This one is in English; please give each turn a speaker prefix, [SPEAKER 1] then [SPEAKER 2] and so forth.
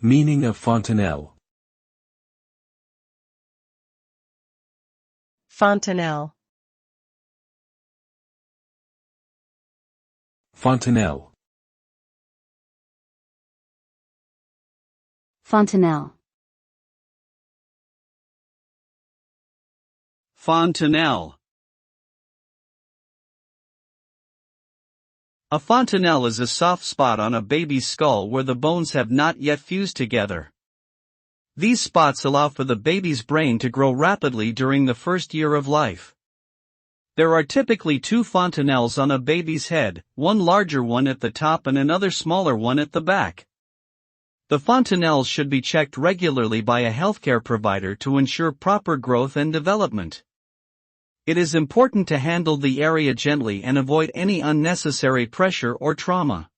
[SPEAKER 1] Meaning of fontanel.
[SPEAKER 2] Fontanel.
[SPEAKER 1] Fontanel.
[SPEAKER 3] Fontanel.
[SPEAKER 4] Fontanel. A fontanel is a soft spot on a baby's skull where the bones have not yet fused together. These spots allow for the baby's brain to grow rapidly during the first year of life. There are typically two fontanels on a baby's head, one larger one at the top and another smaller one at the back. The fontanels should be checked regularly by a healthcare provider to ensure proper growth and development. It is important to handle the area gently and avoid any unnecessary pressure or trauma.